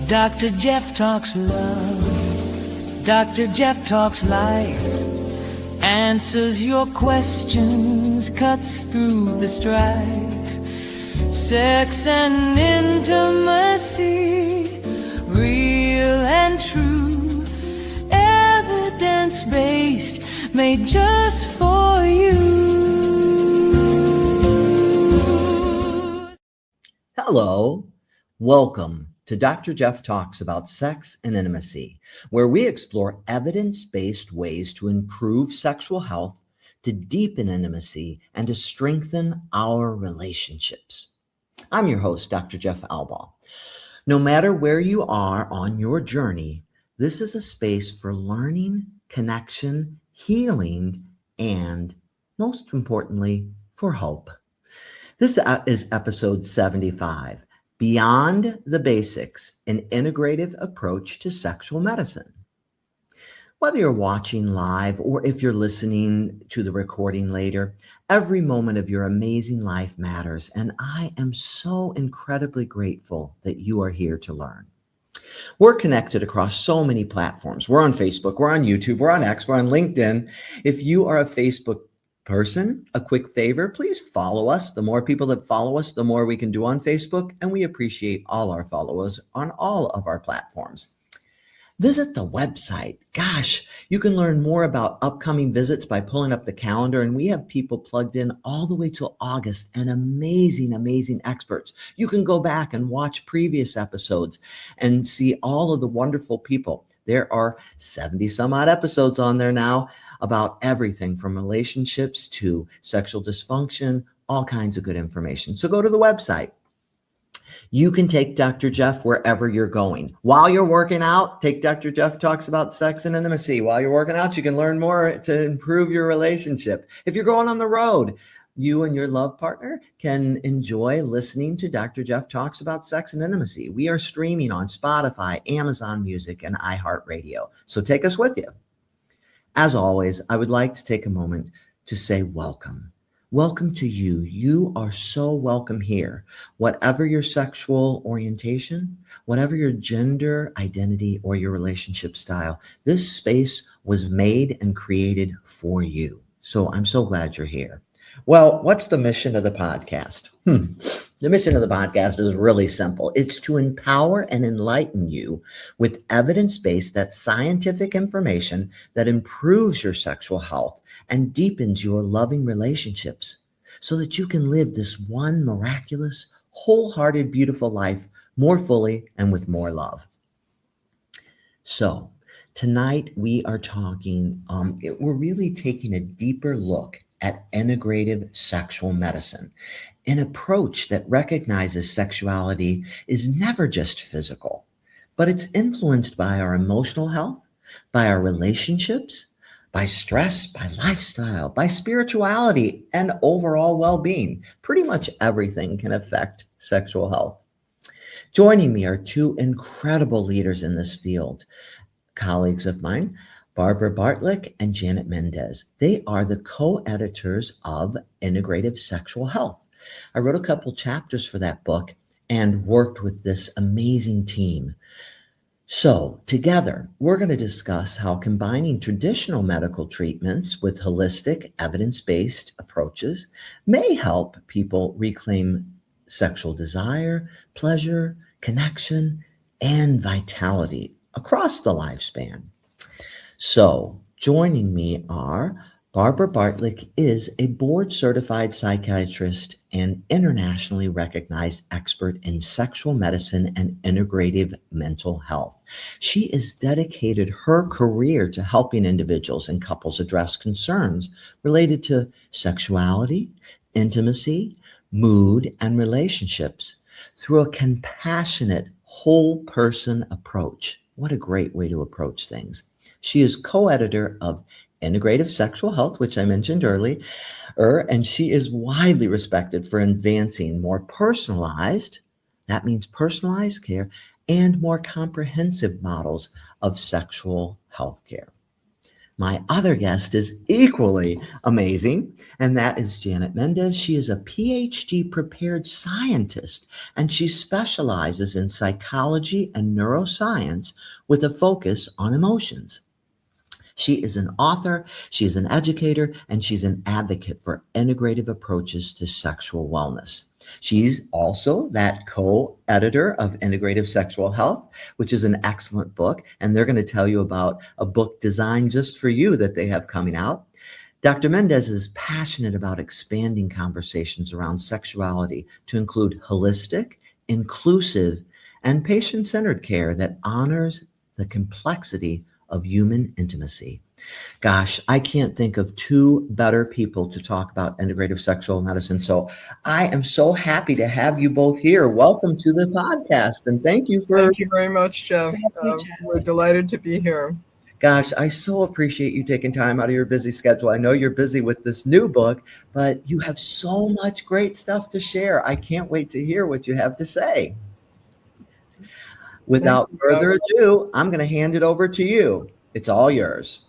Dr. Jeff talks love. Dr. Jeff talks life. Answers your questions, cuts through the strife. Sex and intimacy, real and true. Evidence-based, made just for you. Hello, welcome to Dr. Jeff Talks About Sex and Intimacy, where we explore evidence-based ways to improve sexual health, to deepen intimacy, and to strengthen our relationships. I'm your host, Dr. Jeff Albaugh. No matter where you are on your journey, this is a space for learning, connection, healing, and most importantly, for hope. This is episode 75, Beyond the Basics, an Integrative Approach to Sexual Medicine. Whether you're watching live or if you're listening to the recording later, every moment of your amazing life matters, and I am so incredibly grateful that you are here to learn. We're connected across so many platforms. We're on Facebook, we're on YouTube, we're on X, we're on LinkedIn. If you are a Facebook person, a quick favor, please follow us. The more people that follow us, the more we can do on Facebook, and we appreciate all our followers on all of our platforms. Visit the website. Gosh, you can learn more about upcoming visits by pulling up the calendar, and we have people plugged in all the way till August and amazing experts. You can go back and watch previous episodes and see all of the wonderful people. There are 70 some odd episodes on there now about everything from relationships to sexual dysfunction, all kinds of good information. So go to the website. You can take Dr. Jeff wherever you're going. While you're working out, take Dr. Jeff Talks About Sex and Intimacy. While you're working out, you can learn more to improve your relationship. If you're going on the road, you and your love partner can enjoy listening to Dr. Jeff Talks About Sex and Intimacy. We are streaming on Spotify, Amazon Music, and iHeartRadio. So take us with you. As always, I would like to take a moment to say welcome. Welcome to you. You are so welcome here. Whatever your sexual orientation, whatever your gender identity or your relationship style, this space was made and created for you. So I'm so glad you're here. Well, what's the mission of the podcast? The mission of the podcast is really simple. It's to empower and enlighten you with evidence-based, that scientific information that improves your sexual health and deepens your loving relationships so that you can live this one miraculous, wholehearted, beautiful life more fully and with more love. So tonight we are talking, we're really taking a deeper look at integrative sexual medicine, an approach that recognizes sexuality is never just physical, but it's influenced by our emotional health, by our relationships, by stress, by lifestyle, by spirituality, and overall well-being. Pretty much everything can affect sexual health. Joining me are two incredible leaders in this field, colleagues of mine, Barbara Bartlik and Janet Mendez. They are the co-editors of Integrative Sexual Health. I wrote a couple chapters for that book and worked with this amazing team. So together, we're going to discuss how combining traditional medical treatments with holistic, evidence-based approaches may help people reclaim sexual desire, pleasure, connection, and vitality across the lifespan. So joining me are Barbara Bartlik is a board-certified psychiatrist and internationally recognized expert in sexual medicine and integrative mental health. She has dedicated her career to helping individuals and couples address concerns related to sexuality, intimacy, mood, and relationships through a compassionate, whole-person approach. What a great way to approach things. She is co-editor of Integrative Sexual Health, which I mentioned earlier, and she is widely respected for advancing more personalized, that means personalized care, and more comprehensive models of sexual health care. My other guest is equally amazing, and that is Janet Mendez. She is a PhD prepared scientist, and she specializes in psychology and neuroscience with a focus on emotions. She is an author, she is an educator, and she's an advocate for integrative approaches to sexual wellness. She's also that co-editor of Integrative Sexual Health, which is an excellent book. And they're going to tell you about a book designed just for you that they have coming out. Dr. Mendez is passionate about expanding conversations around sexuality to include holistic, inclusive, and patient-centered care that honors the complexity of human intimacy. Gosh, I can't think of two better people to talk about integrative sexual medicine. So I am so happy to have you both here. Welcome to the podcast. And thank you very much, Jeff. We're delighted to be here. Gosh, I so appreciate you taking time out of your busy schedule. I know you're busy with this new book, but you have so much great stuff to share. I can't wait to hear what you have to say. Without further ado, I'm going to hand it over to you. It's all yours.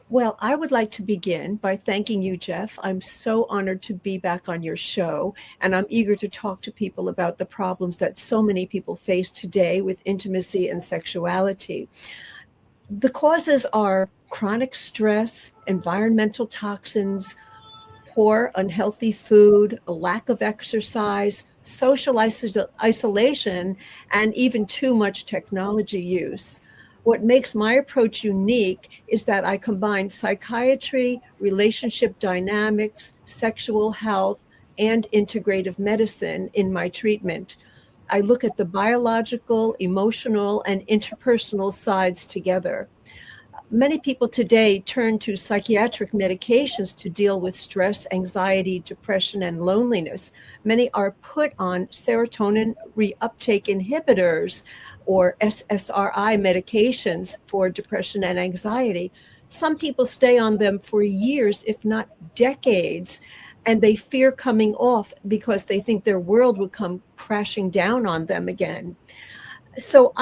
Well, I would like to begin by thanking you, Jeff. I'm so honored to be back on your show, and I'm eager to talk to people about the problems that so many people face today with intimacy and sexuality. The causes are chronic stress, environmental toxins, poor, unhealthy food, a lack of exercise, social isolation, and even too much technology use. What makes my approach unique is that I combine psychiatry, relationship dynamics, sexual health, and integrative medicine in my treatment. I look at the biological, emotional, and interpersonal sides together. Many people today turn to psychiatric medications to deal with stress, anxiety, depression, and loneliness. Many are put on serotonin reuptake inhibitors or SSRI medications for depression and anxiety. Some people stay on them for years, if not decades, and they fear coming off because they think their world would come crashing down on them again. So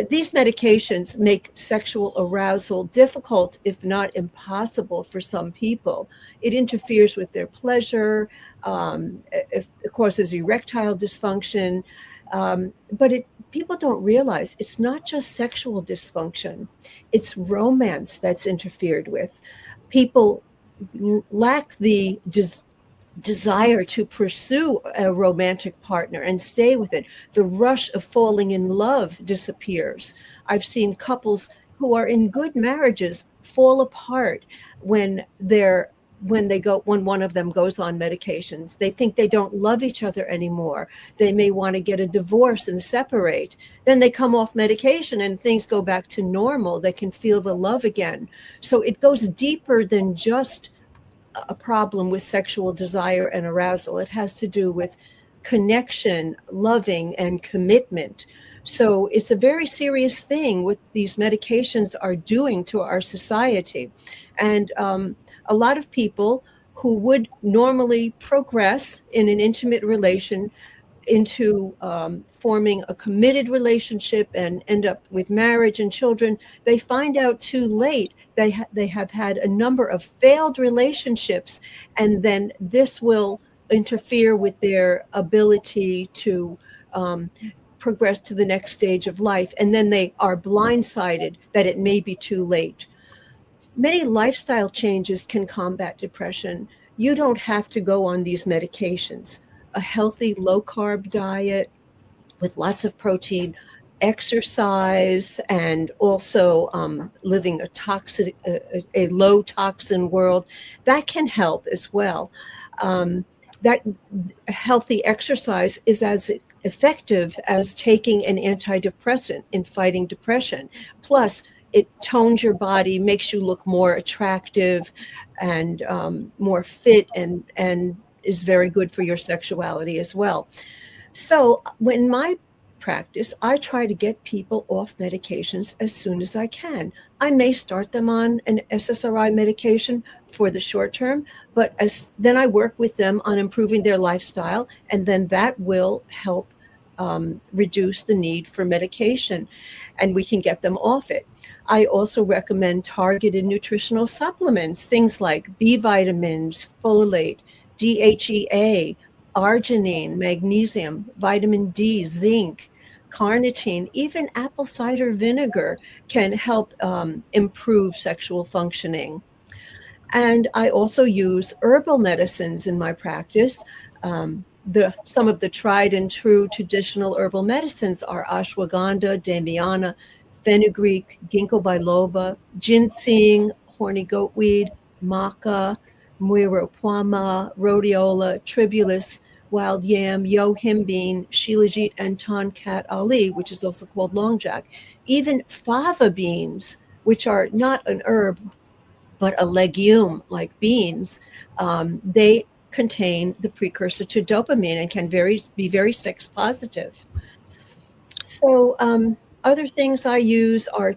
these medications make sexual arousal difficult, if not impossible, for some people. It interferes with their pleasure, it causes erectile dysfunction, but people don't realize it's not just sexual dysfunction, it's romance that's interfered with. People lack the desire to pursue a romantic partner and stay with it. The rush of falling in love disappears. I've seen couples who are in good marriages fall apart when one of them goes on medications. They think they don't love each other anymore. They may want to get a divorce and separate. Then they come off medication and things go back to normal. They can feel the love again. So it goes deeper than just a problem with sexual desire and arousal. It has to do with connection, loving, and commitment. So it's a very serious thing what these medications are doing to our society. And a lot of people who would normally progress in an intimate relation into forming a committed relationship and end up with marriage and children, they find out too late they have had a number of failed relationships, and then this will interfere with their ability to progress to the next stage of life, and then they are blindsided that it may be too late. Many lifestyle changes can combat depression. You don't have to go on these medications. A healthy low-carb diet with lots of protein, exercise, and also living a low toxin world, that can help as well. That healthy exercise is as effective as taking an antidepressant in fighting depression. Plus, it tones your body, makes you look more attractive and more fit, and is very good for your sexuality as well. So in my practice, I try to get people off medications as soon as I can. I may start them on an SSRI medication for the short term, but then I work with them on improving their lifestyle, and then that will help reduce the need for medication, and we can get them off it. I also recommend targeted nutritional supplements, things like B vitamins, folate, DHEA, arginine, magnesium, vitamin D, zinc, carnitine. Even apple cider vinegar can help improve sexual functioning. And I also use herbal medicines in my practice. Some of the tried and true traditional herbal medicines are ashwagandha, damiana, fenugreek, ginkgo biloba, ginseng, horny goatweed, maca, muiropama, rhodiola, tribulus, wild yam, yohimbine, shilajit, and tonkat ali, which is also called longjack. Even fava beans, which are not an herb, but a legume like beans, they contain the precursor to dopamine and can be very sex positive. So other things I use are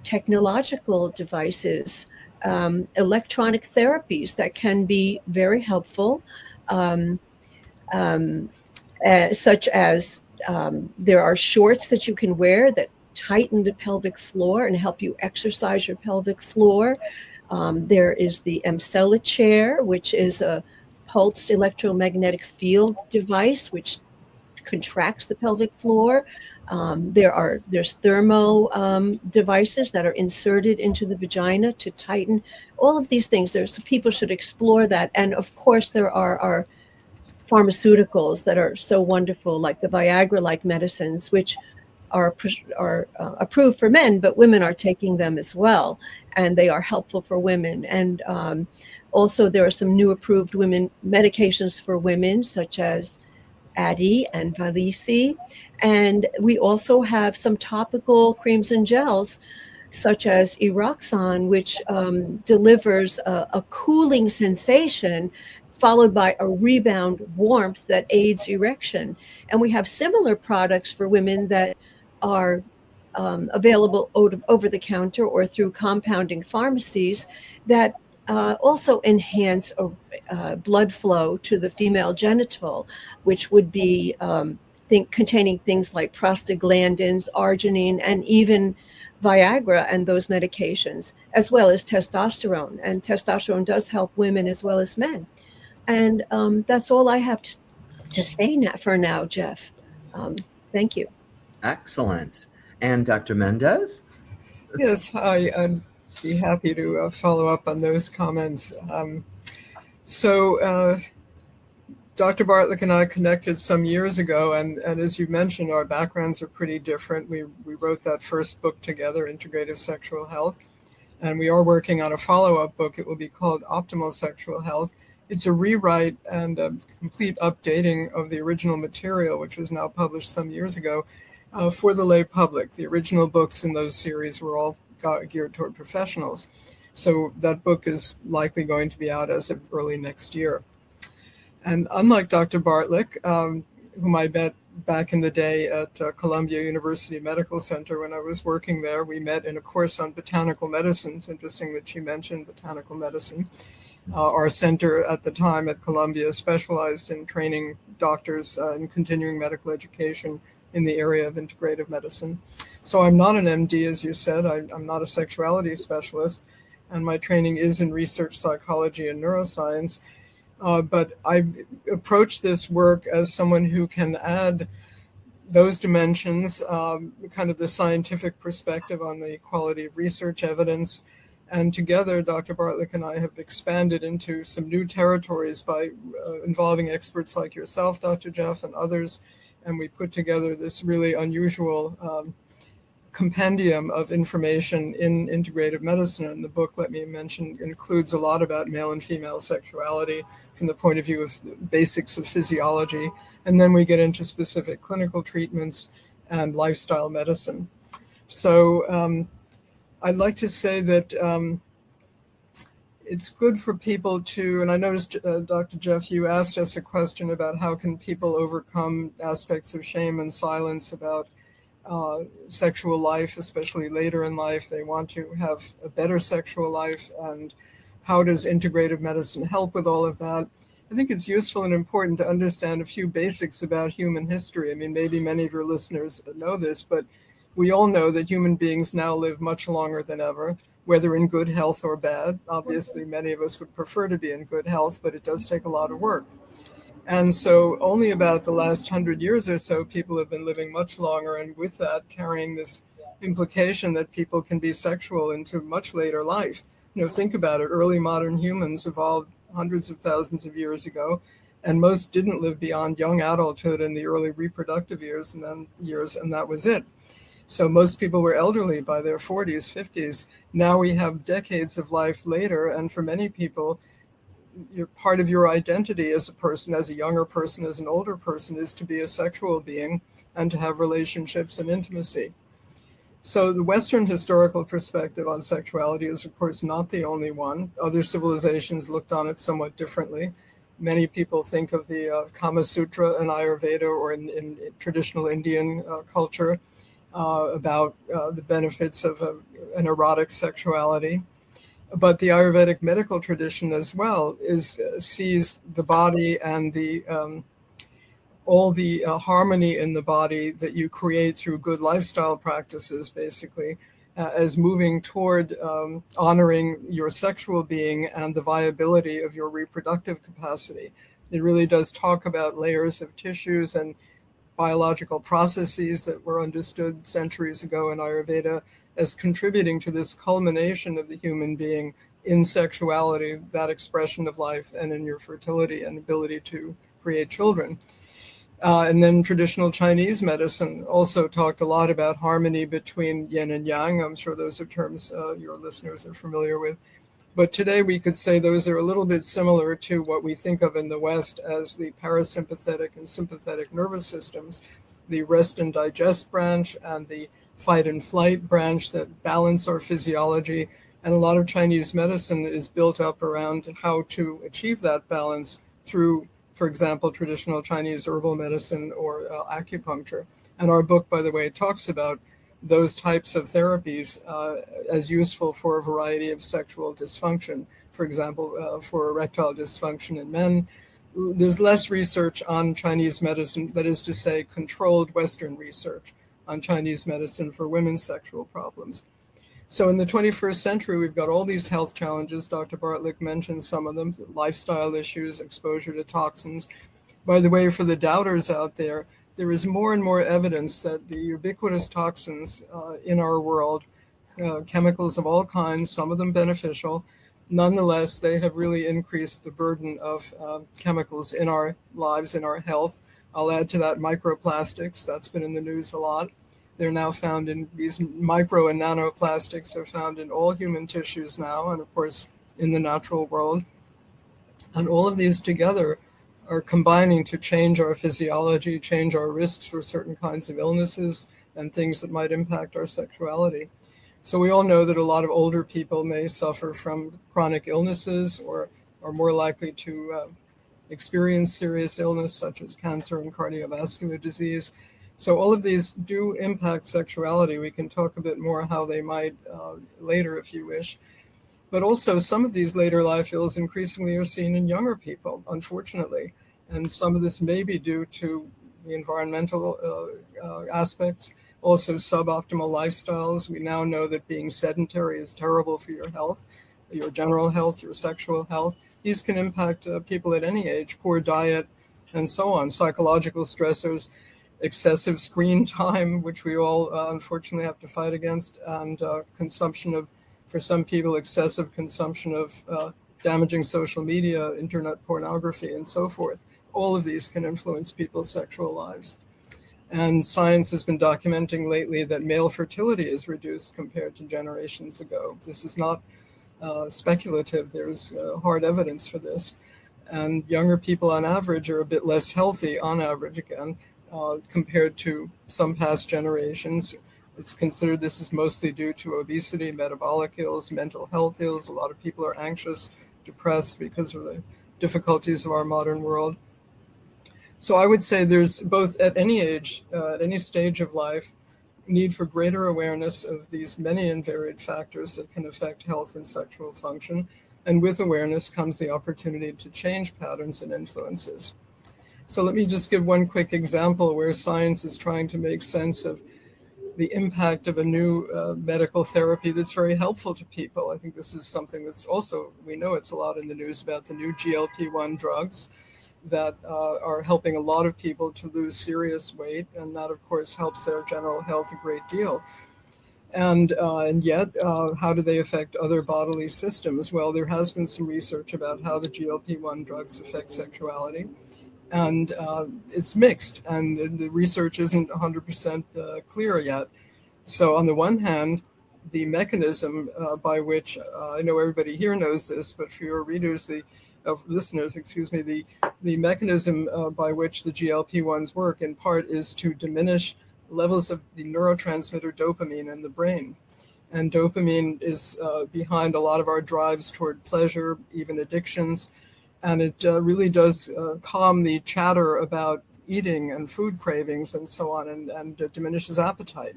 technological devices, electronic therapies that can be very helpful, such as there are shorts that you can wear that tighten the pelvic floor and help you exercise your pelvic floor. There is the Emsella chair, which is a pulsed electromagnetic field device which contracts the pelvic floor. There's thermo devices that are inserted into the vagina to tighten. All of these things. So people should explore that. And of course, there are pharmaceuticals that are so wonderful, like the Viagra-like medicines, which are approved for men, but women are taking them as well, and they are helpful for women. And also, there are some new approved women medications for women, such as Addyi and Vyleesi. And we also have some topical creams and gels, such as Eroxon, which delivers a cooling sensation followed by a rebound warmth that aids erection. And we have similar products for women that are available over the counter or through compounding pharmacies that also enhance blood flow to the female genital, which would be containing things like prostaglandins, arginine, and even Viagra and those medications, as well as testosterone. And testosterone does help women as well as men. And that's all I have to say for now, Jeff. Thank you. Excellent. And Dr. Mendez? Yes, I'd be happy to follow up on those comments. So Dr. Bartlik and I connected some years ago, and as you mentioned, our backgrounds are pretty different. We wrote that first book together, Integrative Sexual Health, and we are working on a follow-up book. It will be called Optimal Sexual Health. It's a rewrite and a complete updating of the original material, which was now published some years ago, for the lay public. The original books in those series were all geared toward professionals. So that book is likely going to be out as of early next year. And unlike Dr. Bartlik, whom I met back in the day at Columbia University Medical Center when I was working there, we met in a course on botanical medicine. It's interesting that she mentioned botanical medicine. Our center at the time at Columbia specialized in training doctors in continuing medical education in the area of integrative medicine. So I'm not an MD, as you said. I'm not a sexuality specialist, and my training is in research psychology and neuroscience. But I approach this work as someone who can add those dimensions, kind of the scientific perspective on the quality of research evidence. And together, Dr. Bartlik and I have expanded into some new territories by involving experts like yourself, Dr. Jeff, and others. And we put together this really unusual compendium of information in integrative medicine. And the book, let me mention, includes a lot about male and female sexuality from the point of view of the basics of physiology. And then we get into specific clinical treatments and lifestyle medicine. So I'd like to say that it's good for people to, and I noticed, Dr. Jeff, you asked us a question about how can people overcome aspects of shame and silence about sexual life, especially later in life. They want to have a better sexual life, and how does integrative medicine help with all of that? I think it's useful and important to understand a few basics about human history. I mean, maybe many of your listeners know this, but we all know that human beings now live much longer than ever, whether in good health or bad. Obviously, many of us would prefer to be in good health, but it does take a lot of work. And so only about the last 100 years or so, people have been living much longer, and with that, carrying this implication that people can be sexual into much later life. Think about it. Early modern humans evolved hundreds of thousands of years ago, and most didn't live beyond young adulthood and the early reproductive years, and that was it. So most people were elderly by their 40s, 50s. Now we have decades of life later, and for many people, part of your identity as a person, as a younger person, as an older person, is to be a sexual being and to have relationships and intimacy. So the Western historical perspective on sexuality is, of course, not the only one. Other civilizations looked on it somewhat differently. Many people think of the Kama Sutra in Ayurveda or in traditional Indian culture about the benefits of an erotic sexuality. But the Ayurvedic medical tradition as well sees the body and all the harmony in the body that you create through good lifestyle practices, basically, as moving toward honoring your sexual being and the viability of your reproductive capacity. It really does talk about layers of tissues and biological processes that were understood centuries ago in Ayurveda as contributing to this culmination of the human being in sexuality, that expression of life, and in your fertility and ability to create children. And then traditional Chinese medicine also talked a lot about harmony between yin and yang. I'm sure those are terms your listeners are familiar with. But today we could say those are a little bit similar to what we think of in the West as the parasympathetic and sympathetic nervous systems, the rest and digest branch and the fight and flight branch that balance our physiology. And a lot of Chinese medicine is built up around how to achieve that balance through, for example, traditional Chinese herbal medicine or acupuncture. And our book, by the way, talks about those types of therapies as useful for a variety of sexual dysfunction. For example, for erectile dysfunction in men, there's less research on Chinese medicine, that is to say, controlled Western research on Chinese medicine for women's sexual problems. So in the 21st century, we've got all these health challenges. Dr. Bartlik mentioned some of them: lifestyle issues, exposure to toxins. By the way, for the doubters out there, there is more and more evidence that the ubiquitous toxins in our world, chemicals of all kinds, some of them beneficial, nonetheless, they have really increased the burden of chemicals in our lives, in our health. I'll add to that microplastics. That's been in the news a lot. They're now found in these micro and nanoplastics are found in all human tissues now, and of course in the natural world. And all of these together are combining to change our physiology, change our risks for certain kinds of illnesses and things that might impact our sexuality. So we all know that a lot of older people may suffer from chronic illnesses or are more likely to experience serious illness such as cancer and cardiovascular disease. So all of these do impact sexuality. We can talk a bit more how they might later if you wish. But also some of these later life ills increasingly are seen in younger people, unfortunately. And some of this may be due to the environmental aspects, also suboptimal lifestyles. We now know that being sedentary is terrible for your health, your general health, your sexual health. These can impact people at any age, poor diet, and so on, psychological stressors, excessive screen time, which we all unfortunately have to fight against, and consumption of, for some people, excessive consumption of damaging social media, internet pornography, and so forth. All of these can influence people's sexual lives. And science has been documenting lately that male fertility is reduced compared to generations ago. This is not speculative. There's hard evidence for this. And younger people on average are a bit less healthy on average again, compared to some past generations. It's considered this is mostly due to obesity, metabolic ills, mental health ills. A lot of people are anxious, depressed because of the difficulties of our modern world. So I would say there's both at any age, at any stage of life, need for greater awareness of these many and varied factors that can affect health and sexual function. And with awareness comes the opportunity to change patterns and influences. So let me just give one quick example where science is trying to make sense of the impact of a new medical therapy that's very helpful to people. I think this is something that's also, we know it's a lot in the news about the new GLP-1 drugs that are helping a lot of people to lose serious weight. And that, of course, helps their general health a great deal. And yet, how do they affect other bodily systems? Well, there has been some research about how the GLP-1 drugs affect sexuality. And it's mixed, and the research isn't 100% clear yet. So on the one hand, the mechanism by which, I know everybody here knows this, but for your readers, listeners, the mechanism by which the GLP-1s work in part is to diminish levels of the neurotransmitter dopamine in the brain. And dopamine is behind a lot of our drives toward pleasure, even addictions. And it really does calm the chatter about eating and food cravings and so on, and diminishes appetite.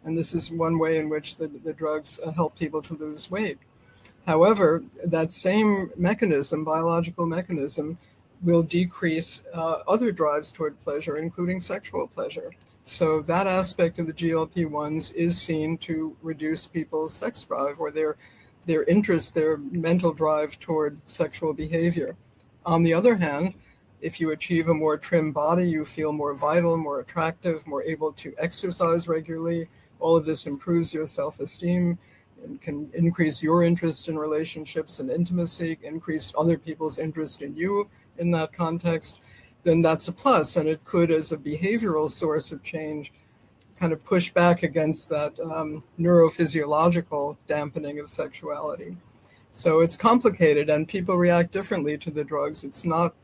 And this is one way in which the drugs help people to lose weight. However, that same mechanism, biological mechanism, will decrease other drives toward pleasure, including sexual pleasure. So that aspect of the GLP-1s is seen to reduce people's sex drive, or their interest, their mental drive toward sexual behavior. On the other hand, if you achieve a more trim body, you feel more vital, more attractive, more able to exercise regularly. All of this improves your self-esteem and can increase your interest in relationships and intimacy, increase other people's interest in you in that context, then that's a plus. And it could, as a behavioral source of change, kind of push back against that neurophysiological dampening of sexuality. So it's complicated, and people react differently to the drugs. It's not,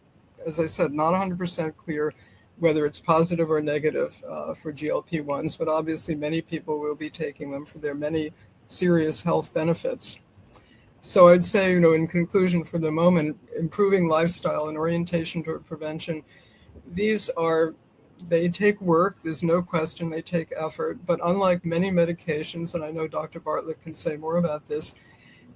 as I said, not 100% clear whether it's positive or negative for GLP-1s, but obviously many people will be taking them for their many serious health benefits. So I'd say, in conclusion for the moment, improving lifestyle and orientation toward prevention, they take work, there's no question, they take effort, but unlike many medications, and I know Dr. Bartlik can say more about this,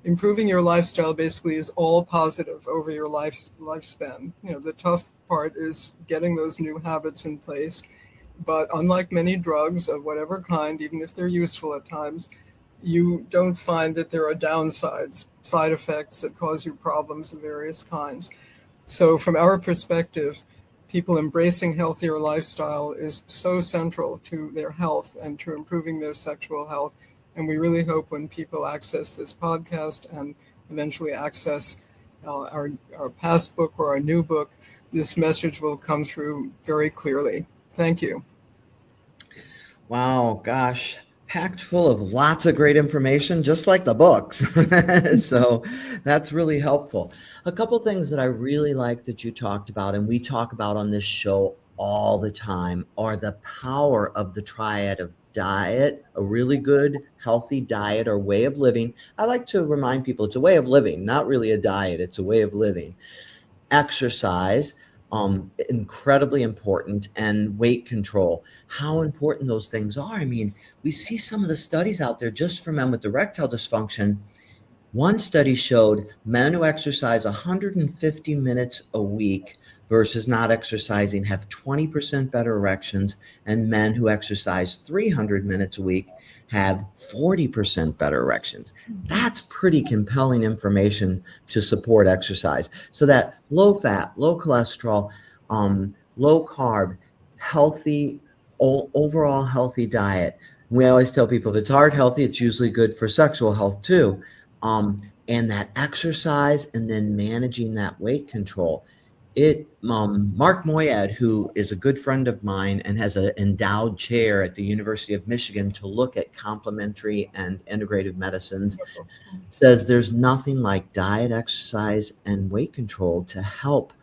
improving your lifestyle basically is all positive over your lifespan. The tough part is getting those new habits in place, but unlike many drugs of whatever kind, even if they're useful at times, you don't find that there are downsides, side effects that cause you problems of various kinds. So from our perspective, people embracing healthier lifestyle is so central to their health and to improving their sexual health. And we really hope when people access this podcast and eventually access our past book or our new book, this message will come through very clearly. Thank you. Wow, gosh, packed full of lots of great information, just like the books. So that's really helpful. A couple things that I really like that you talked about, and we talk about on this show all the time, are the power of the triad of diet, a really good, healthy diet or way of living. I like to remind people it's a way of living, not really a diet. It's a way of living. Exercise, incredibly important, and weight control. How important those things are. I mean, we see some of the studies out there just for men with erectile dysfunction. One study showed men who exercise 150 minutes a week versus not exercising have 20% better erections, and men who exercise 300 minutes a week have 40% better erections. That's pretty compelling information to support exercise. So that low fat, low cholesterol, low carb, healthy, overall healthy diet. We always tell people if it's heart healthy, it's usually good for sexual health too. And that exercise and then managing that weight control. Mark Moyad, who is a good friend of mine and has an endowed chair at the University of Michigan to look at complementary and integrative medicines, says there's nothing like diet, exercise, and weight control to help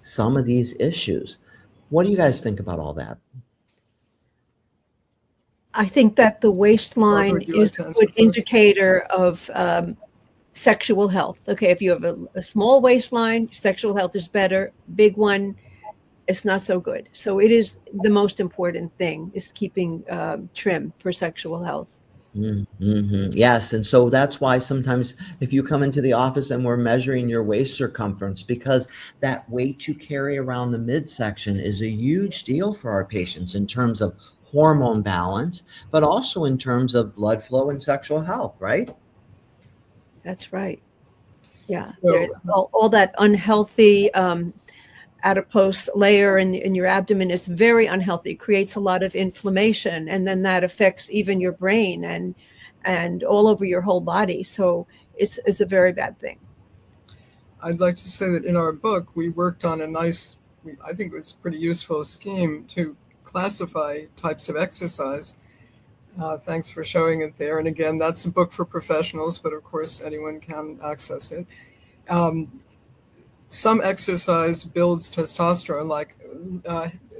some of these issues. What do you guys think about all that? I think that the waistline is a good indicator of sexual health. Okay, if you have a small waistline, sexual health is better. Big one, it's not so good. So it is the most important thing, is keeping trim for sexual health. Yes. And so that's why sometimes if you come into the office and we're measuring your waist circumference, because that weight you carry around the midsection is a huge deal for our patients in terms of hormone balance, but also in terms of blood flow and sexual health, right? That's right. Yeah. There's So, all that unhealthy adipose layer in your abdomen is very unhealthy, creates a lot of inflammation, and then that affects even your brain and all over your whole body. So it's a very bad thing. I'd like to say that in our book, we worked on I think it was a pretty useful scheme to classify types of exercise. Thanks for showing it there. And again, that's a book for professionals, but of course, anyone can access it. Some exercise builds testosterone, like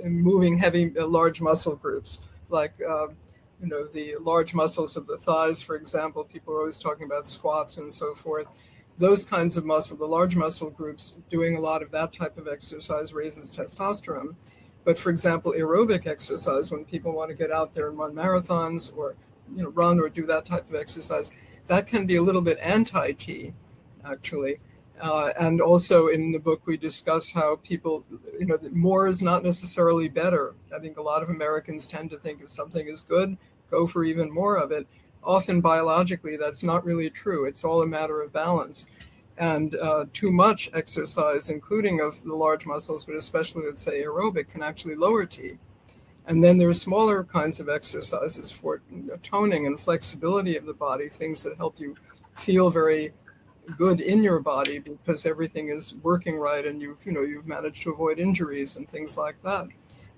moving heavy, large muscle groups, like the large muscles of the thighs, for example. People are always talking about squats and so forth. Those kinds of muscle, the large muscle groups, doing a lot of that type of exercise raises testosterone. But for example, aerobic exercise, when people want to get out there and run marathons or run or do that type of exercise, that can be a little bit anti-T, actually. And also in the book, we discuss how people, that more is not necessarily better. I think a lot of Americans tend to think if something is good, go for even more of it. Often biologically, that's not really true. It's all a matter of balance. And too much exercise, including of the large muscles, but especially, let's say, aerobic, can actually lower T. And then there are smaller kinds of exercises for toning and flexibility of the body, things that help you feel very good in your body because everything is working right and you've managed to avoid injuries and things like that.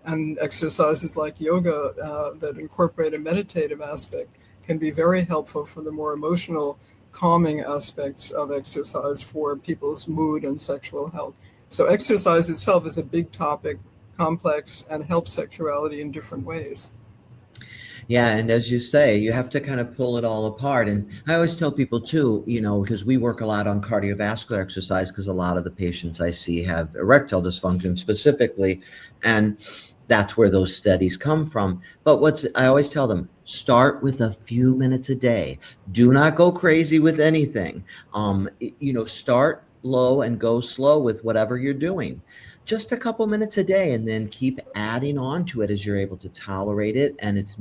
And exercises like yoga that incorporate a meditative aspect can be very helpful for the more emotional, calming aspects of exercise for people's mood and sexual health. So exercise itself is a big topic, complex, and helps sexuality in different ways. Yeah, and as you say, you have to kind of pull it all apart. And I always tell people too, because we work a lot on cardiovascular exercise because a lot of the patients I see have erectile dysfunction specifically, and that's where those studies come from. But I always tell them, start with a few minutes a day. Do not go crazy with anything. Start low and go slow with whatever you're doing. Just a couple minutes a day, and then keep adding on to it as you're able to tolerate it and it's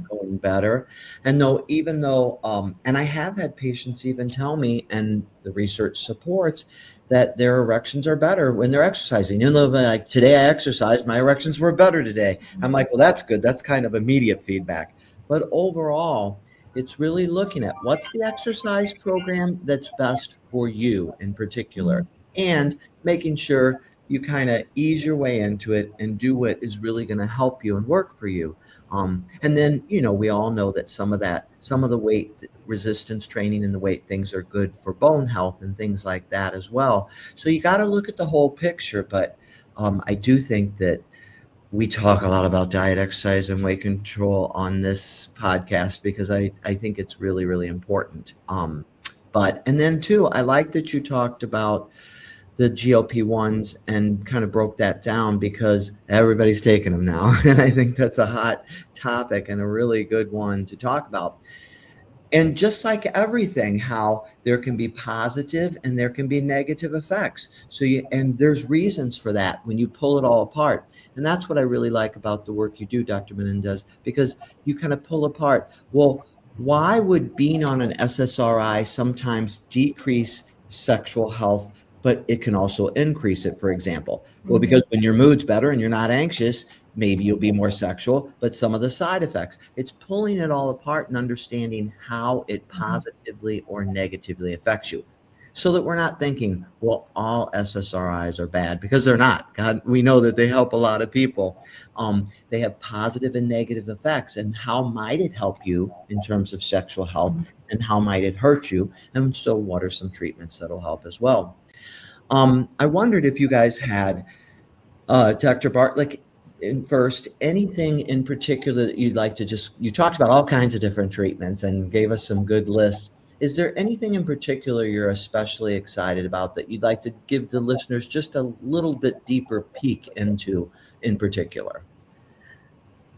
going better. And even though, and I have had patients even tell me, and the research supports, that their erections are better when they're exercising. Like, today I exercised, my erections were better today. I'm like, well, that's good. That's kind of immediate feedback. But overall, it's really looking at what's the exercise program that's best for you in particular, and making sure you kind of ease your way into it and do what is really going to help you and work for you. And then, we all know that some of the weight resistance training and the weight things are good for bone health and things like that as well. So you got to look at the whole picture. But I do think that we talk a lot about diet, exercise, and weight control on this podcast because I think it's really, really important. And then too, I like that you talked about the GLP-1s and kind of broke that down because everybody's taking them now. And I think that's a hot topic and a really good one to talk about. And just like everything, how there can be positive and there can be negative effects. And there's reasons for that when you pull it all apart. And that's what I really like about the work you do, Dr. Menendez, because you kind of pull apart, well, why would being on an SSRI sometimes decrease sexual health, but it can also increase it, for example? Well, because when your mood's better and you're not anxious, maybe you'll be more sexual, but some of the side effects, it's pulling it all apart and understanding how it positively or negatively affects you, so that we're not thinking, well, all SSRIs are bad, because they're not. God, we know that they help a lot of people. They have positive and negative effects, and how might it help you in terms of sexual health, and how might it hurt you? And so what are some treatments that'll help as well? I wondered if you guys had, Dr. Bartlik, first, anything in particular that you'd like to you talked about all kinds of different treatments and gave us some good lists. Is there anything in particular you're especially excited about that you'd like to give the listeners just a little bit deeper peek into in particular?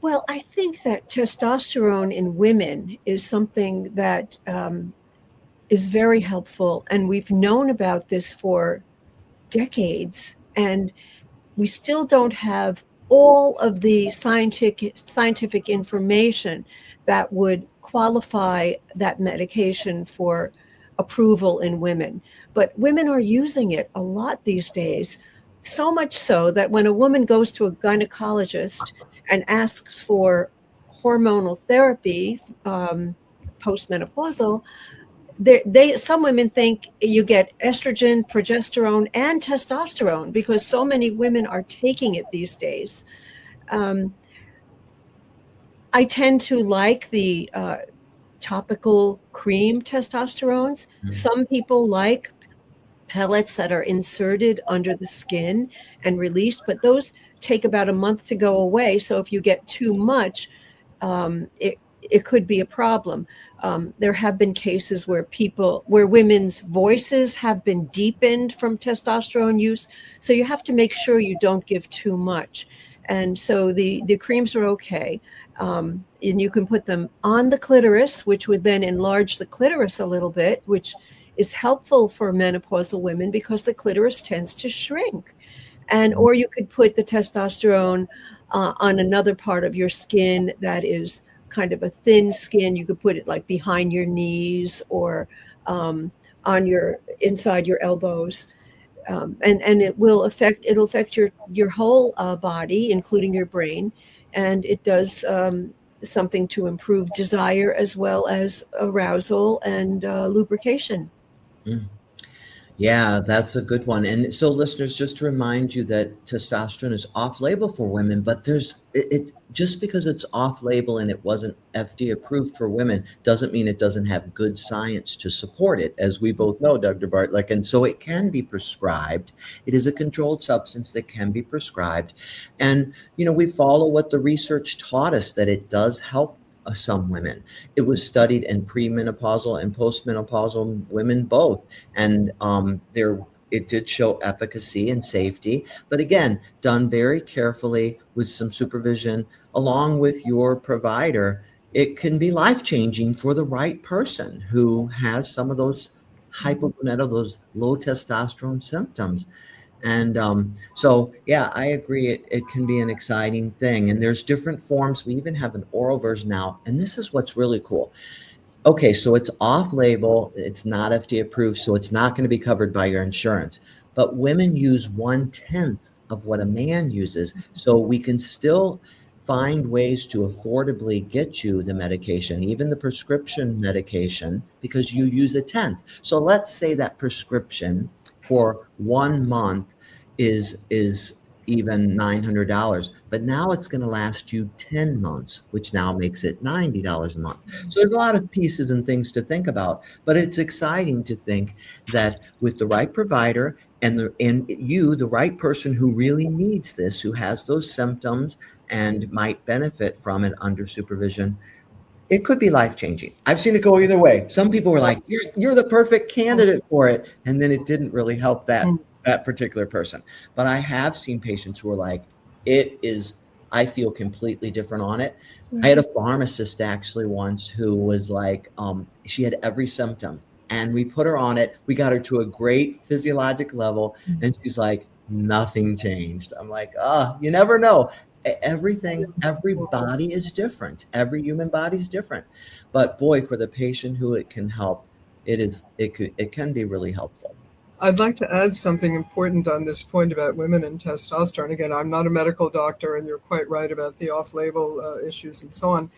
Well, I think that testosterone in women is something that is very helpful. And we've known about this for decades. And we still don't have all of the scientific information that would qualify that medication for approval in women. But women are using it a lot these days, so much so that when a woman goes to a gynecologist and asks for hormonal therapy, postmenopausal, some women think you get estrogen, progesterone, and testosterone because so many women are taking it these days. I tend to like the topical cream testosterones. Some people like pellets that are inserted under the skin and released, but those take about a month to go away. So if you get too much, it could be a problem. There have been cases where women's voices have been deepened from testosterone use. So you have to make sure you don't give too much. And so the creams are okay. And you can put them on the clitoris, which would then enlarge the clitoris a little bit, which is helpful for menopausal women because the clitoris tends to shrink. Or you could put the testosterone on another part of your skin that is kind of a thin skin. You could put it like behind your knees or inside your elbows. And it'll affect your whole body, including your brain. And it does something to improve desire as well as arousal and lubrication. Yeah, that's a good one. And so listeners, just to remind you that testosterone is off-label for women, but it just because it's off-label and it wasn't FDA approved for women doesn't mean it doesn't have good science to support it, as we both know, Dr. Bartlik. And so it can be prescribed. It is a controlled substance that can be prescribed. And, we follow what the research taught us, that it does help some women. It was studied in premenopausal and postmenopausal women both. And it did show efficacy and safety, but again, done very carefully with some supervision along with your provider. It can be life-changing for the right person who has some of those hypogonadal, those low testosterone symptoms. And so, yeah, I agree. It can be an exciting thing. And there's different forms. We even have an oral version now. And this is what's really cool. Okay, so it's off-label. It's not FDA approved, so it's not going to be covered by your insurance. But women use 1/10 of what a man uses. So we can still find ways to affordably get you the medication, even the prescription medication, because you use 1/10. So let's say that prescription for 1 month is even $900, but now it's going to last you 10 months, which now makes it $90 a month. So there's a lot of pieces and things to think about, but it's exciting to think that with the right provider and the right person who really needs this, who has those symptoms and might benefit from it under supervision, it could be life-changing. I've seen it go either way. Some people were like, you're the perfect candidate for it. And then it didn't really help that particular person. But I have seen patients who are like, I feel completely different on it. I had a pharmacist actually once who was like, she had every symptom and we put her on it. We got her to a great physiologic level and she's like, nothing changed. I'm like, you never know. Every body is different. Every human body is different. But boy, for the patient who it can help, it can be really helpful. I'd like to add something important on this point about women and testosterone. Again, I'm not a medical doctor, and you're quite right about the off-label issues and so on.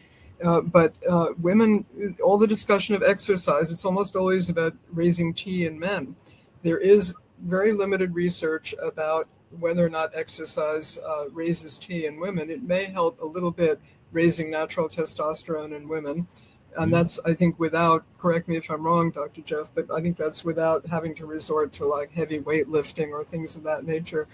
But women, all the discussion of exercise, it's almost always about raising T in men. There is very limited research about whether or not exercise raises T in women. It may help a little bit raising natural testosterone in women. And that's, I think, correct me if I'm wrong, Dr. Jeff, but I think that's without having to resort to like heavy weightlifting or things of that nature.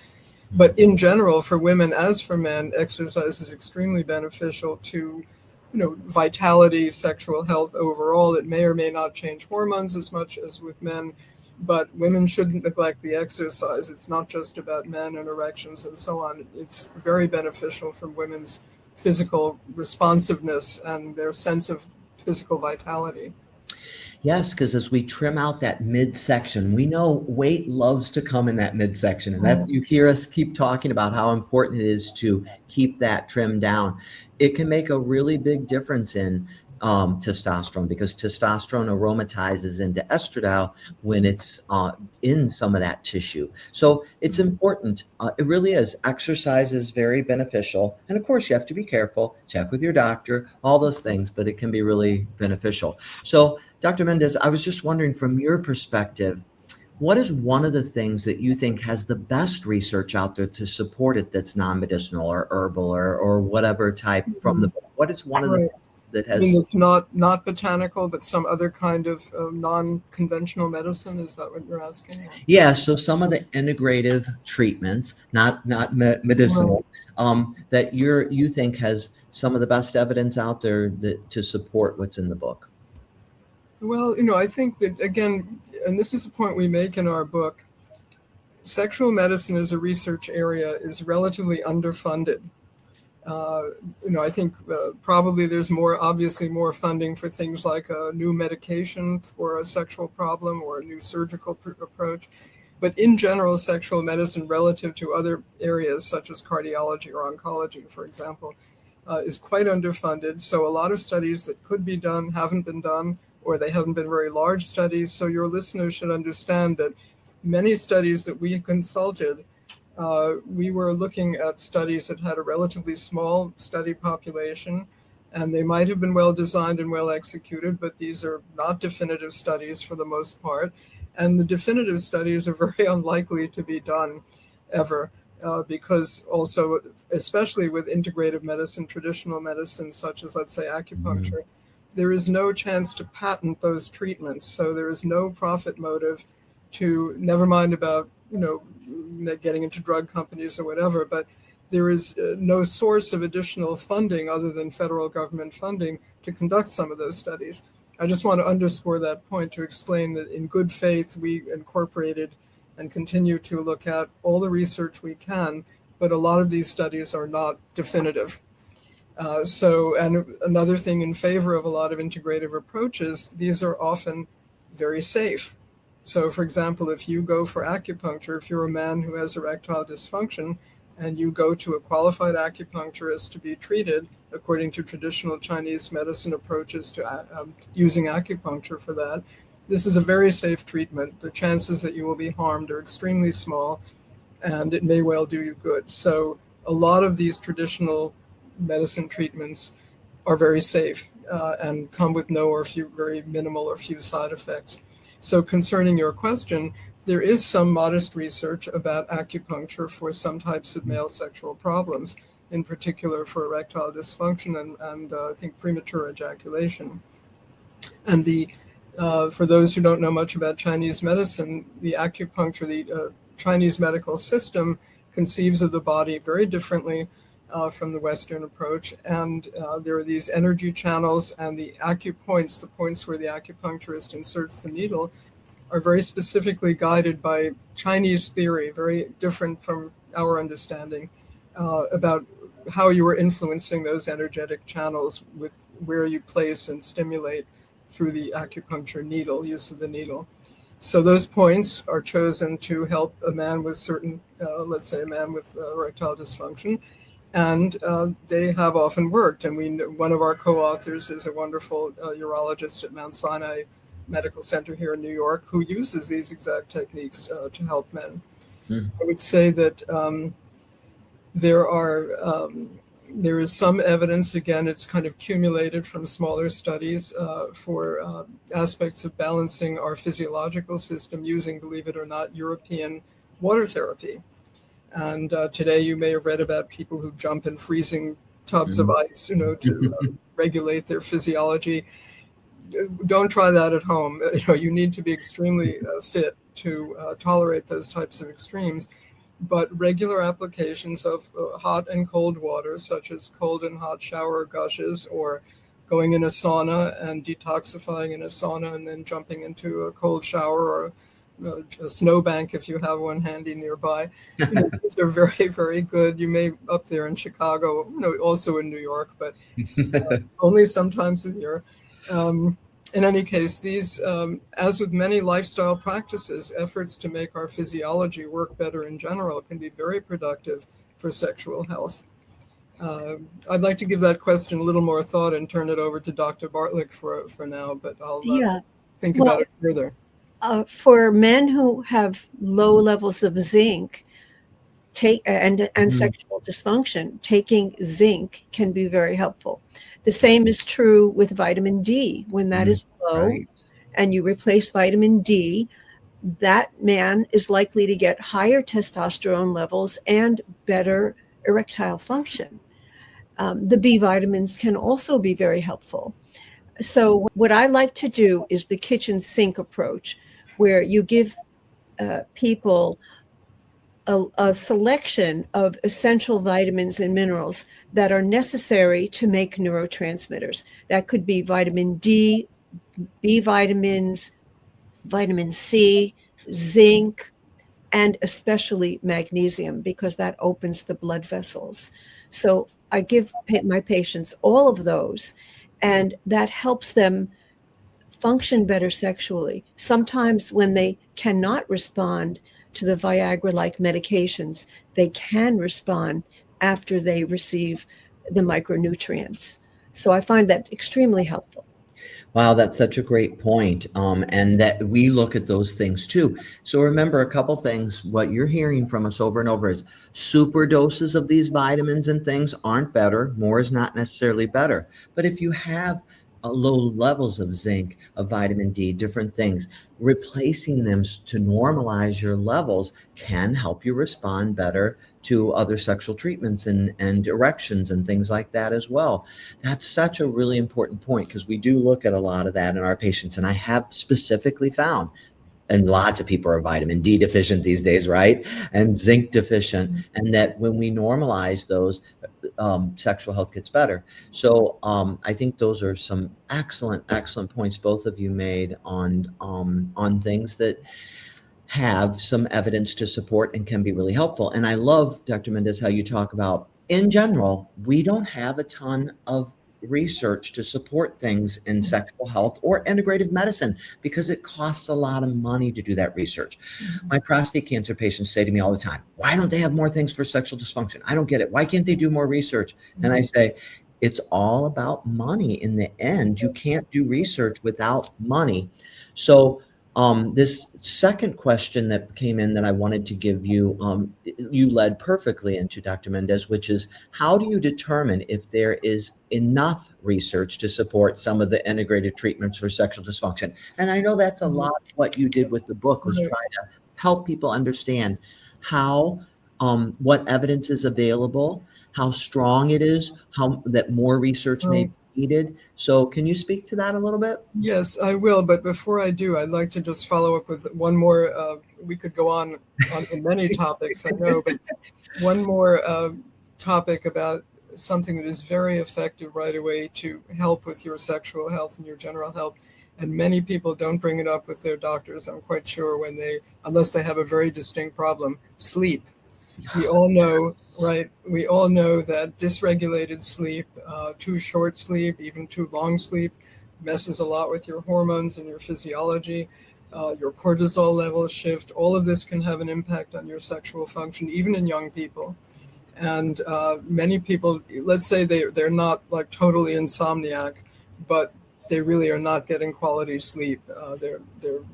But in general, for women as for men, exercise is extremely beneficial to, vitality, sexual health overall. It may or may not change hormones as much as with men, but women shouldn't neglect the exercise. It's not just about men and erections and so on. It's very beneficial for women's physical responsiveness and their sense of physical vitality. Yes, because as we trim out that midsection, we know weight loves to come in that midsection. And that you hear us keep talking about how important it is to keep that trimmed down. It can make a really big difference in testosterone, because testosterone aromatizes into estradiol when it's in some of that tissue. So it's important. It really is. Exercise is very beneficial. And of course, you have to be careful, check with your doctor, all those things, but it can be really beneficial. So Dr. Mendez, I was just wondering, from your perspective, what is one of the things that you think has the best research out there to support it that's non-medicinal or herbal or whatever type from the book? What is one of the things that has... I mean, it's not botanical, but some other kind of non-conventional medicine? Is that what you're asking? Yeah, so some of the integrative treatments, not medicinal, that you think has some of the best evidence out there to support what's in the book. Well, I think that, again, and this is a point we make in our book, sexual medicine as a research area is relatively underfunded. I think probably there's obviously more funding for things like a new medication for a sexual problem or a new surgical approach. But in general, sexual medicine relative to other areas such as cardiology or oncology, for example, is quite underfunded. So a lot of studies that could be done haven't been done, or they haven't been very large studies. So your listeners should understand that many studies that we consulted, we were looking at studies that had a relatively small study population, and they might have been well designed and well executed, but these are not definitive studies for the most part. And the definitive studies are very unlikely to be done ever, because also, especially with integrative medicine, traditional medicine, such as, let's say, acupuncture, there is no chance to patent those treatments. So there is no profit motive to, never mind about, getting into drug companies or whatever, but there is no source of additional funding other than federal government funding to conduct some of those studies. I just want to underscore that point to explain that in good faith, we incorporated and continue to look at all the research we can, but a lot of these studies are not definitive. And another thing in favor of a lot of integrative approaches, these are often very safe. So, for example, if you go for acupuncture, if you're a man who has erectile dysfunction and you go to a qualified acupuncturist to be treated according to traditional Chinese medicine approaches to using acupuncture for that, this is a very safe treatment. The chances that you will be harmed are extremely small, and it may well do you good. So a lot of these traditional medicine treatments are very safe and come with no or few, very minimal or few side effects. So concerning your question, there is some modest research about acupuncture for some types of male sexual problems, in particular for erectile dysfunction and I think premature ejaculation. And for those who don't know much about Chinese medicine, the acupuncture, the Chinese medical system conceives of the body very differently from the Western approach. And there are these energy channels, and the acupoints, the points where the acupuncturist inserts the needle, are very specifically guided by Chinese theory, very different from our understanding about how you are influencing those energetic channels with where you place and stimulate through the acupuncture needle, use of the needle. So those points are chosen to help a man with certain, let's say a man with erectile dysfunction, and they have often worked. And one of our co-authors is a wonderful urologist at Mount Sinai Medical Center here in New York who uses these exact techniques to help men. I would say that there is some evidence, again, it's kind of accumulated from smaller studies for aspects of balancing our physiological system using, believe it or not, European water therapy. And today you may have read about people who jump in freezing tubs of ice, to regulate their physiology. Don't try that at home. You need to be extremely fit to tolerate those types of extremes. But regular applications of hot and cold water, such as cold and hot shower gushes, or going in a sauna and detoxifying in a sauna and then jumping into a cold shower or a snowbank if you have one handy nearby. These are very, very good. You may up there in Chicago, also in New York, but only sometimes a year. In any case, these, as with many lifestyle practices, efforts to make our physiology work better in general can be very productive for sexual health. I'd like to give that question a little more thought and turn it over to Dr. Bartlik for now, but I'll think about it further. For men who have low levels of zinc and sexual dysfunction, taking zinc can be very helpful. The same is true with vitamin D. When that is low and you replace vitamin D, that man is likely to get higher testosterone levels and better erectile function. The B vitamins can also be very helpful. So what I like to do is the kitchen sink approach, where you give people a selection of essential vitamins and minerals that are necessary to make neurotransmitters. That could be vitamin D, B vitamins, vitamin C, zinc, and especially magnesium, because that opens the blood vessels. So I give my patients all of those, and that helps them function better sexually. Sometimes when they cannot respond to the Viagra-like medications, they can respond after they receive the micronutrients. So I find that extremely helpful. Wow, that's such a great point. And that we look at those things too. So remember a couple things. What you're hearing from us over and over is super doses of these vitamins and things aren't better. More is not necessarily better. But if you have low levels of zinc, of vitamin D, different things, replacing them to normalize your levels can help you respond better to other sexual treatments and erections and things like that as well. That's such a really important point, because we do look at a lot of that in our patients. And I have specifically found, and lots of people are vitamin D deficient these days, right? And zinc deficient. And that when we normalize those, sexual health gets better. So I think those are some excellent points both of you made on things that have some evidence to support and can be really helpful. And I love, Dr. Mendez, how you talk about, in general, we don't have a ton of research to support things in sexual health or integrative medicine, because it costs a lot of money to do that research. My prostate cancer patients say to me all the time, why don't they have more things for sexual dysfunction? I don't get it. Why can't they do more research? And I say, it's all about money in the end. You can't do research without money. So this second question that came in that I wanted to give you, you led perfectly into, Dr. Mendez, which is, how do you determine if there is enough research to support some of the integrated treatments for sexual dysfunction? And I know that's a lot of what you did with the book, was try to help people understand how, what evidence is available, how strong it is, how that more research may be needed. So can you speak to that a little bit? Yes, I will. But before I do, I'd like to just follow up with one more. We could go on many topics, I know, but one more topic about something that is very effective right away to help with your sexual health and your general health. And many people don't bring it up with their doctors, I'm quite sure, unless they have a very distinct problem: sleep. We all know, right? We all know that dysregulated sleep, too short sleep, even too long sleep, messes a lot with your hormones and your physiology. Your cortisol levels shift. All of this can have an impact on your sexual function, even in young people. And many people, let's say they're not like totally insomniac, but they really are not getting quality sleep. They're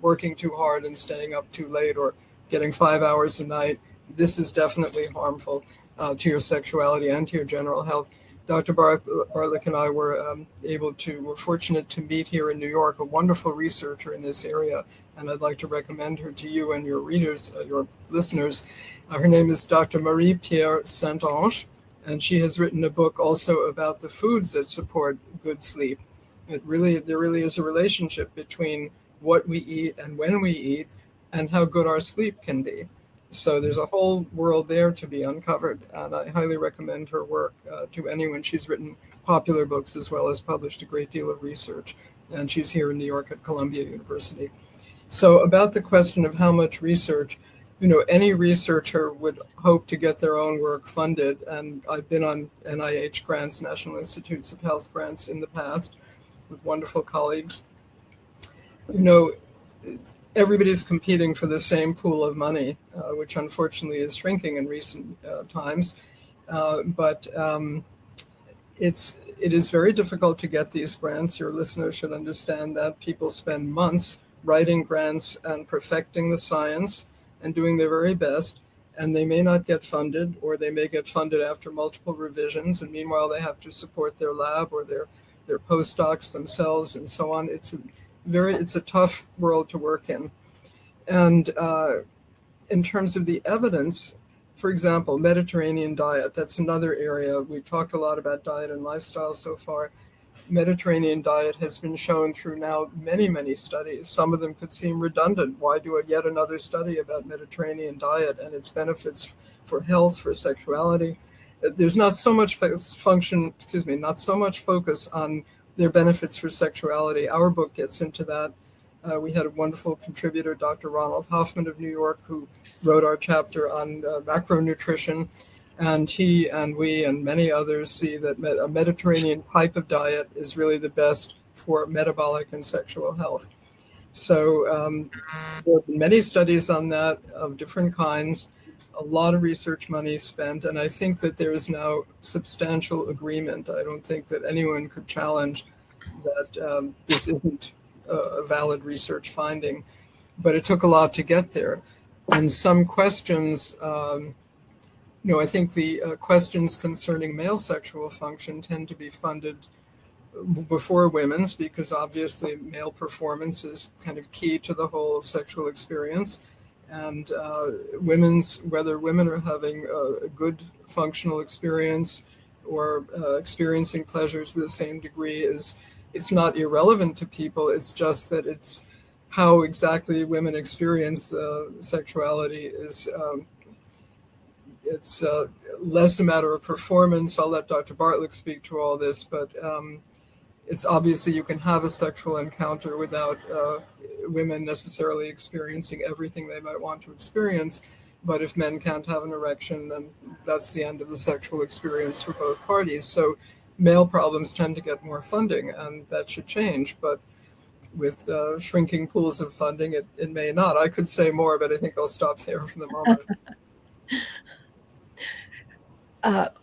working too hard and staying up too late, or getting 5 hours a night. This is definitely harmful to your sexuality and to your general health. Dr. Bartlik and I were fortunate to meet here in New York, a wonderful researcher in this area, and I'd like to recommend her to you and your readers, your listeners. Her name is Dr. Marie-Pierre Saint-Ange, and she has written a book also about the foods that support good sleep. There really is a relationship between what we eat and when we eat, and how good our sleep can be. So there's a whole world there to be uncovered, and I highly recommend her work to anyone. She's written popular books as well as published a great deal of research, and she's here in New York at Columbia University. So about the question of how much research, any researcher would hope to get their own work funded. And I've been on NIH grants, National Institutes of Health grants in the past with wonderful colleagues. Everybody's competing for the same pool of money, which unfortunately is shrinking in recent times. But it is very difficult to get these grants. Your listeners should understand that people spend months writing grants and perfecting the science and doing their very best, and they may not get funded, or they may get funded after multiple revisions, and meanwhile they have to support their lab or their postdocs themselves and so on. It's a tough world to work in. And in terms of the evidence, for example, Mediterranean diet, that's another area. We've talked a lot about diet and lifestyle so far. Mediterranean diet has been shown through now many, many studies. Some of them could seem redundant. Why do yet another study about Mediterranean diet and its benefits for health, for sexuality? There's not so much not so much focus on their benefits for sexuality. Our book gets into that. We had a wonderful contributor, Dr. Ronald Hoffman of New York, who wrote our chapter on macronutrition. And he and we and many others see that a Mediterranean type of diet is really the best for metabolic and sexual health. So there have been many studies on that of different kinds, a lot of research money spent, and I think that there is now substantial agreement. I don't think that anyone could challenge that this isn't a valid research finding, but it took a lot to get there. And some questions, I think the questions concerning male sexual function tend to be funded before women's, because obviously male performance is kind of key to the whole sexual experience. And whether women are having a good functional experience or experiencing pleasure to the same degree it's not irrelevant to people. It's just that it's how exactly women experience sexuality is it's less a matter of performance. I'll let Dr. Bartlik speak to all this, but it's obviously you can have a sexual encounter without women necessarily experiencing everything they might want to experience. But if men can't have an erection, then that's the end of the sexual experience for both parties. So male problems tend to get more funding, and that should change. But with shrinking pools of funding, it may not. I could say more, but I think I'll stop there for the moment.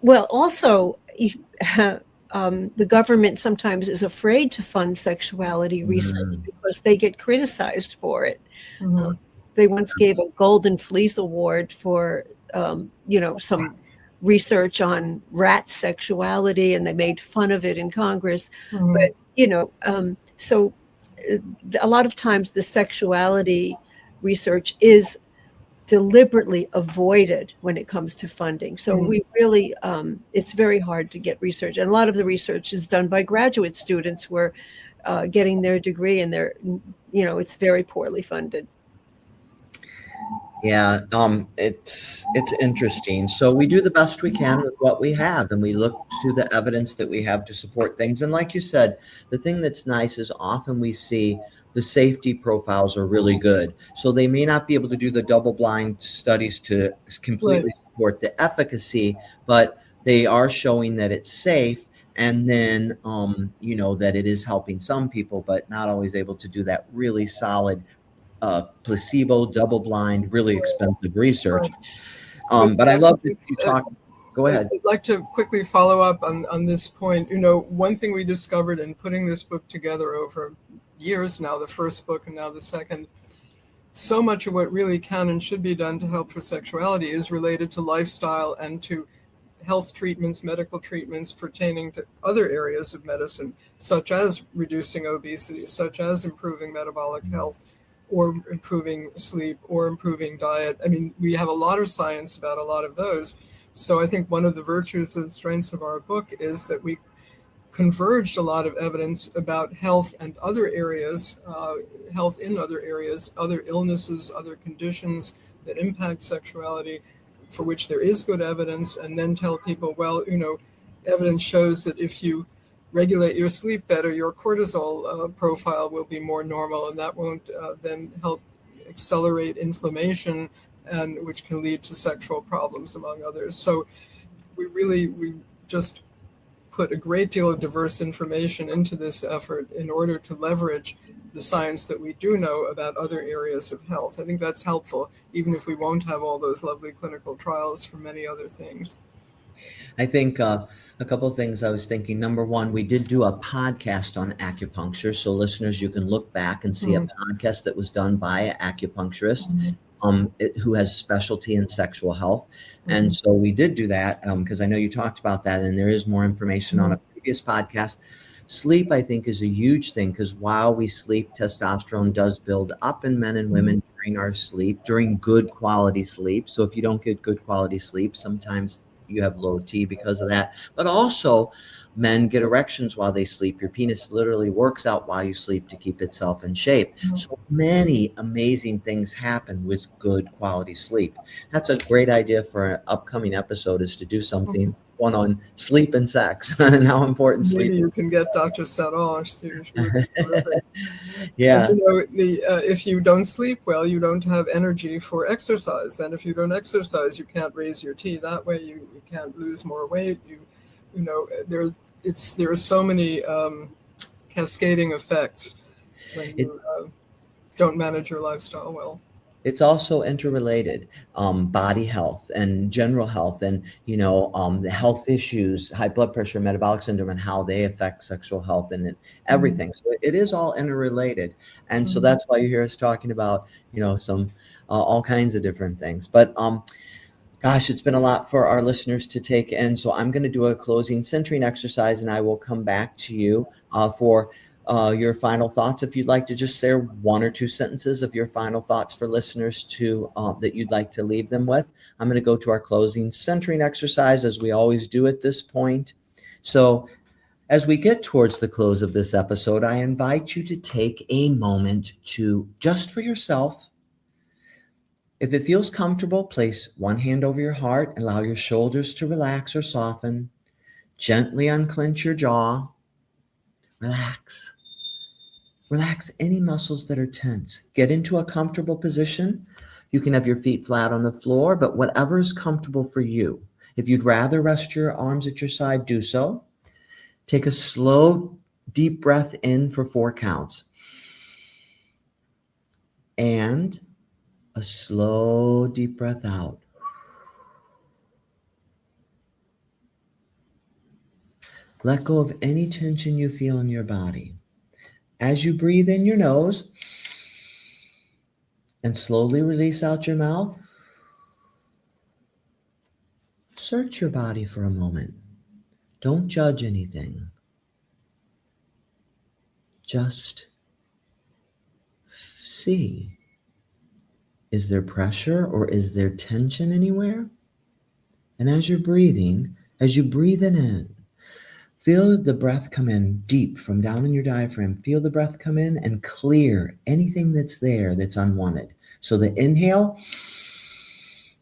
Well, also, the government sometimes is afraid to fund sexuality research because they get criticized for it. Mm-hmm. They once gave a Golden Fleece Award for, some research on rat sexuality, and they made fun of it in Congress. Mm-hmm. But, so a lot of times the sexuality research is deliberately avoided when it comes to funding. So we really, it's very hard to get research. And a lot of the research is done by graduate students who are getting their degree, and it's very poorly funded. Yeah, it's interesting. So we do the best we can with what we have, and we look to the evidence that we have to support things. And like you said, the thing that's nice is often we see the safety profiles are really good. So they may not be able to do the double-blind studies to completely support the efficacy, but they are showing that it's safe, and then that it is helping some people, but not always able to do that really solid placebo, double-blind, really expensive research. But I love that you talk. Go ahead. I'd like to quickly follow up on this point. One thing we discovered in putting this book together over years now, the first book and now the second, so much of what really can and should be done to help for sexuality is related to lifestyle and to health treatments, medical treatments pertaining to other areas of medicine, such as reducing obesity, such as improving metabolic health, or improving sleep, or improving diet. I mean, we have a lot of science about a lot of those. So I think one of the virtues and strengths of our book is that we converged a lot of evidence about health and other areas, health in other areas, other illnesses, other conditions that impact sexuality, for which there is good evidence, and then tell people, well, evidence shows that if you regulate your sleep better, your cortisol profile will be more normal, and that won't then help accelerate inflammation, and which can lead to sexual problems, among others. So we just put a great deal of diverse information into this effort in order to leverage the science that we do know about other areas of health. I think that's helpful, even if we won't have all those lovely clinical trials for many other things. I think a couple of things I was thinking. Number one, we did do a podcast on acupuncture. So listeners, you can look back and see a podcast that was done by an acupuncturist who has specialty in sexual health. And so we did do that because I know you talked about that, and there is more information on a previous podcast. Sleep, I think, is a huge thing because while we sleep, testosterone does build up in men and women during our sleep, during good quality sleep. So if you don't get good quality sleep, sometimes you have low T because of that. But also, men get erections while they sleep. Your penis literally works out while you sleep to keep itself in shape. So many amazing things happen with good quality sleep. That's a great idea for an upcoming episode, is to do something one on sleep and sex and how important sleep is. Maybe you can get Dr. Sarange. Yeah. And, if you don't sleep well, you don't have energy for exercise. And if you don't exercise, you can't raise your T. That way you can't lose more weight. There are so many cascading effects when you don't manage your lifestyle well. It's also interrelated, body health and general health, and the health issues, high blood pressure, metabolic syndrome, and how they affect sexual health and everything. So it is all interrelated, and so that's why you hear us talking about some all kinds of different things. But gosh, it's been a lot for our listeners to take in. So I'm going to do a closing centering exercise, and I will come back to you for your final thoughts. If you'd like to just share one or two sentences of your final thoughts for listeners to that you'd like to leave them with. I'm going to go to our closing centering exercise, as we always do at this point. So as we get towards the close of this episode, I invite you to take a moment to, just for yourself, if it feels comfortable, place one hand over your heart, allow your shoulders to relax or soften, gently unclench your jaw, relax. Relax any muscles that are tense. Get into a comfortable position. You can have your feet flat on the floor, but whatever is comfortable for you. If you'd rather rest your arms at your side, do so. Take a slow, deep breath in for 4 counts. And a slow, deep breath out. Let go of any tension you feel in your body. As you breathe in your nose and slowly release out your mouth, search your body for a moment. Don't judge anything. Just see. Is there pressure or is there tension anywhere? And as you're breathing, as you breathe in, feel the breath come in deep from down in your diaphragm. Feel the breath come in and clear anything that's there that's unwanted. So the inhale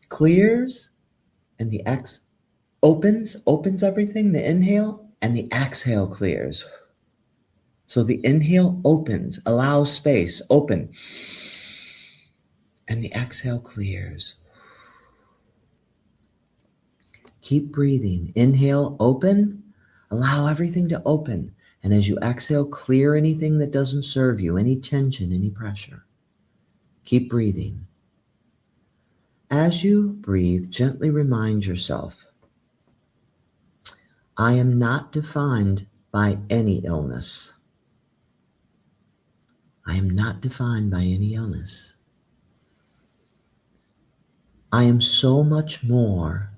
clears and the opens everything, the inhale, and the exhale clears. So the inhale opens, allows space, open, and the exhale clears. Keep breathing. Inhale, open. Allow everything to open. And as you exhale, clear anything that doesn't serve you, any tension, any pressure. Keep breathing. As you breathe, gently remind yourself, I am not defined by any illness. I am not defined by any illness. I am so much more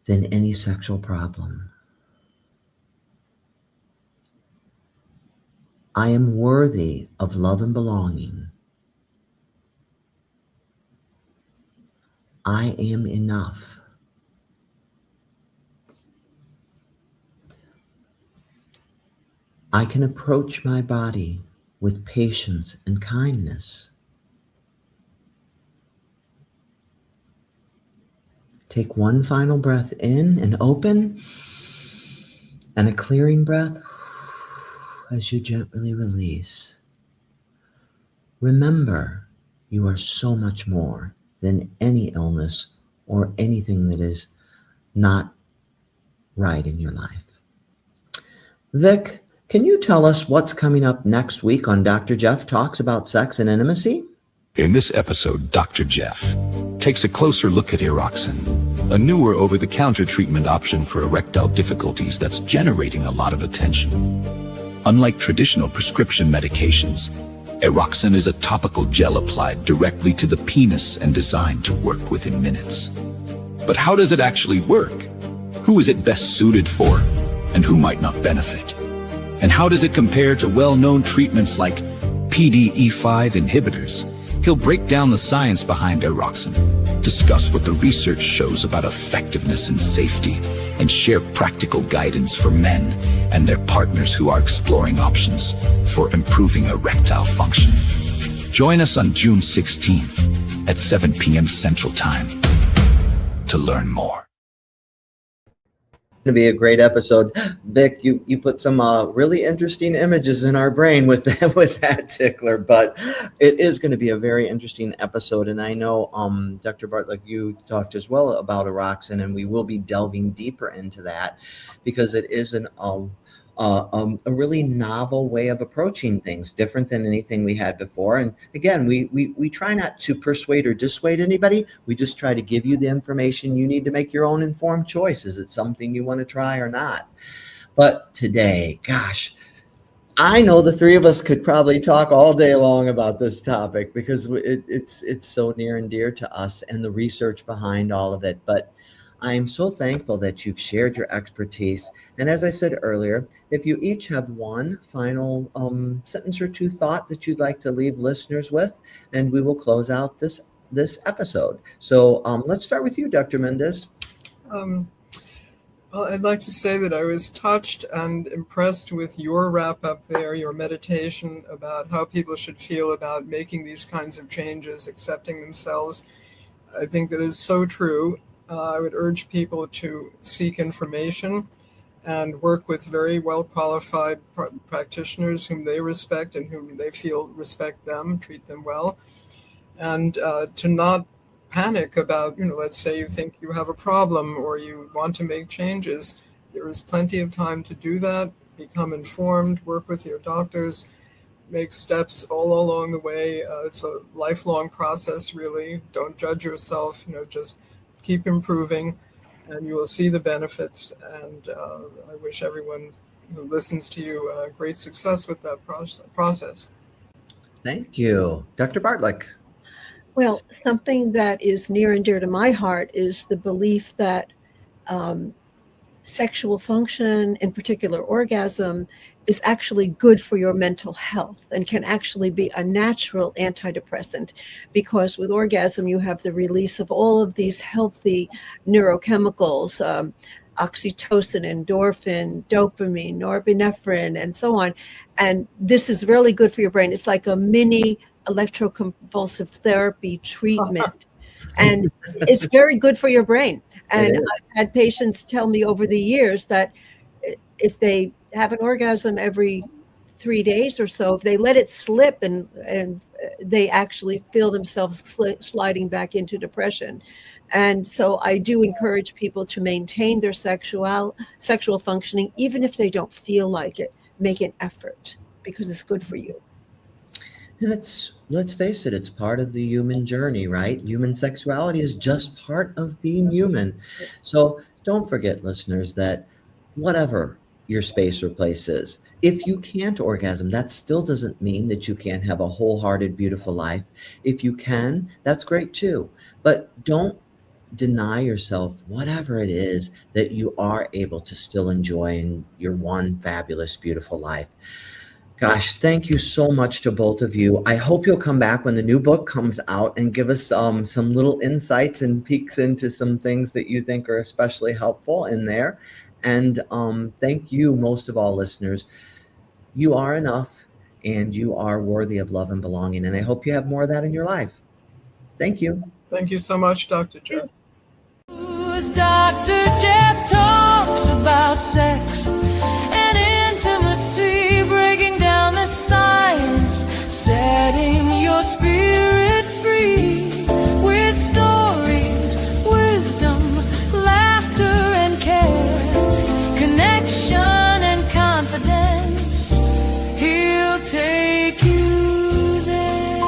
than any sexual problem. I am worthy of love and belonging. I am enough. I can approach my body with patience and kindness. Take one final breath in and open, and a clearing breath. as you gently release, remember you are so much more than any illness or anything that is not right in your life. Vic, can you tell us what's coming up next week on Dr. Jeff Talks About Sex and Intimacy? In this episode, Dr. Jeff takes a closer look at Eroxen, a newer over-the-counter treatment option for erectile difficulties that's generating a lot of attention. Unlike traditional prescription medications, Eroxen is a topical gel applied directly to the penis and designed to work within minutes. But how does it actually work? Who is it best suited for, and who might not benefit? And how does it compare to well-known treatments like PDE5 inhibitors? He'll break down the science behind Eroxen, discuss what the research shows about effectiveness and safety, and share practical guidance for men and their partners who are exploring options for improving erectile function. Join us on June 16th at 7 p.m. Central Time to learn more. To be a great episode. Vic, you put some really interesting images in our brain with that tickler, but it is going to be a very interesting episode. And I know Dr. Bartlik, you talked as well about Eroxen, and we will be delving deeper into that because it is a really novel way of approaching things, different than anything we had before. And again, we try not to persuade or dissuade anybody. We just try to give you the information you need to make your own informed choice. Is it something you want to try or not? But today, gosh, I know the three of us could probably talk all day long about this topic because it's so near and dear to us and the research behind all of it. But I am so thankful that you've shared your expertise. And as I said earlier, if you each have one final sentence or two thought that you'd like to leave listeners with, and we will close out this episode. So let's start with you, Dr. Mendez. Well, I'd like to say that I was touched and impressed with your wrap up there, your meditation about how people should feel about making these kinds of changes, accepting themselves. I think that is so true. I would urge people to seek information and work with very well-qualified practitioners whom they respect and whom they feel respect them, treat them well, and to not panic about, let's say you think you have a problem or you want to make changes. There is plenty of time to do that. Become informed, work with your doctors, make steps all along the way. It's a lifelong process, really. Don't judge yourself, just keep improving, and you will see the benefits. And I wish everyone who listens to you great success with that process. Thank you. Dr. Bartlik. Well, something that is near and dear to my heart is the belief that sexual function, in particular orgasm, is actually good for your mental health and can actually be a natural antidepressant, because with orgasm you have the release of all of these healthy neurochemicals, oxytocin, endorphin, dopamine, norepinephrine, and so on. And this is really good for your brain. It's like a mini electroconvulsive therapy treatment. And it's very good for your brain. And I've had patients tell me over the years that if they have an orgasm every 3 days or so, if they let it slip and they actually feel themselves sliding back into depression. And so I do encourage people to maintain their sexual functioning, even if they don't feel like it. Make an effort because it's good for you. And let's face it, it's part of the human journey, right? Human sexuality is just part of being human. So don't forget, listeners, that whatever your space or place is, if you can't orgasm, that still doesn't mean that you can't have a wholehearted, beautiful life. If you can, that's great too. But don't deny yourself whatever it is that you are able to still enjoy in your one fabulous, beautiful life. Gosh, thank you so much to both of you. I hope you'll come back when the new book comes out and give us some little insights and peeks into some things that you think are especially helpful in there. And thank you, most of all, listeners. You are enough, and you are worthy of love and belonging. And I hope you have more of that in your life. Thank you. Thank you so much, Dr. Jeff. Who's Dr.